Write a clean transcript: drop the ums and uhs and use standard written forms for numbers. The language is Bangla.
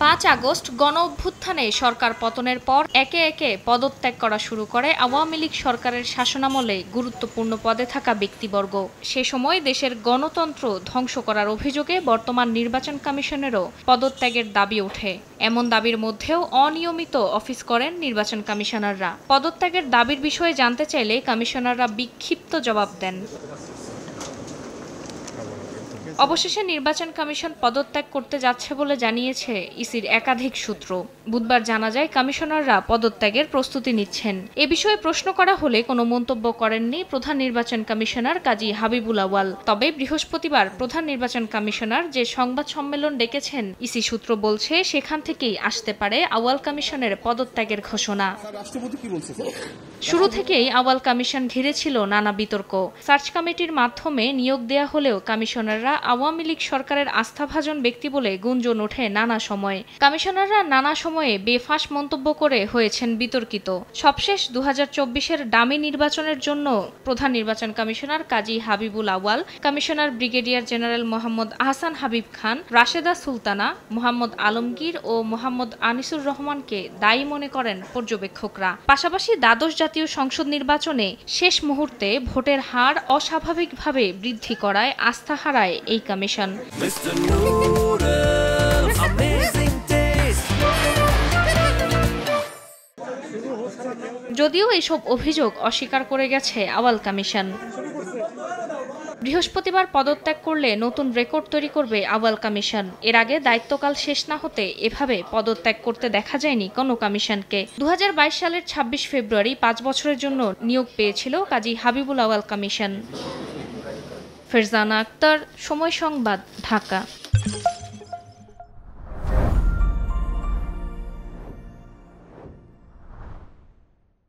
5 আগস্ট গণঅভ্যুত্থানে সরকার পতনের পর একে একে পদত্যাগ করা শুরু করে আওয়ামী লীগ সরকারের শাসনামলে গুরুত্বপূর্ণ পদে থাকা ব্যক্তিবর্গ। সে সময় দেশের গণতন্ত্র ধ্বংস করার অভিযোগে বর্তমান নির্বাচন কমিশনেরও পদত্যাগের দাবি ওঠে। এমন দাবির মধ্যেও অনিয়মিত অফিস করেন নির্বাচন কমিশনাররা। পদত্যাগের দাবির বিষয়ে জানতে চাইলে কমিশনাররা বিক্ষিপ্ত জবাব দেন। অবশেষে নির্বাচন কমিশন পদত্যাগ করতে যাচ্ছে বলে জানিয়েছে ইসির একাধিক সূত্র। বুধবার জানা যায় কমিশনাররা পদত্যাগের প্রস্তুতি নিচ্ছেন। এ বিষয়ে প্রশ্ন করা হলে কোনো মন্তব্য করেননি প্রধান নির্বাচন কমিশনার কাজী হাবিবুল আউয়াল। তবে বৃহস্পতিবার প্রধান নির্বাচন কমিশনার যে সংবাদ সম্মেলন ডেকেছেন, ইসি সূত্র বলছে সেখান থেকেই আসতে পারে আউয়াল কমিশনের পদত্যাগের ঘোষণা। শুরু থেকেই আউয়াল কমিশন ঘিরে ছিল নানা বিতর্ক। সার্চ কমিটির মাধ্যমে নিয়োগ দেয়া হলেও কমিশনাররা আওয়ামী লীগ সরকারের আস্থাভাজন ব্যক্তি বলে গুঞ্জন ওঠে নানা সময়ে। কমিশনাররা নানা সময়ে বেফাঁস মন্তব্য করে হয়েছেন বিতর্কিত। সবশেষ 2024-এর ডামি নির্বাচনের জন্য প্রধান নির্বাচন commissioner Kazi Habibul Awal, commissioner brigadier general Mohammad Ahsan Habib Khan, Rasheda Sultana, Mohammad Alamgir ও মোহাম্মদ আনিসুর রহমানকে দায়ী মনে করেন পর্যবেক্ষকরা। পাশাপাশি দ্বাদশ জাতীয় সংসদ নির্বাচনে শেষ মুহূর্তে ভোটের হার অস্বাভাবিকভাবে বৃদ্ধি করায় আস্থা হারায় এই কমিশন। যদিও এসব অভিযোগ অস্বীকার করে গেছে আউয়াল কমিশন। বৃহস্পতিবার পদত্যাগ করলে নতুন রেকর্ড তৈরি করবে আউয়াল কমিশন। এর আগে দায়িত্বকাল শেষ না হতে এভাবে পদত্যাগ করতে দেখা যায়নি কোনো কমিশনকে। 2022 সালের 26 ফেব্রুয়ারি 5 বছরের জন্য নিয়োগ পেয়েছিল কাজী হাবিবুল আউয়াল কমিশন। ফেরজানা আক্তার, সময় সংবাদ, ঢাকা।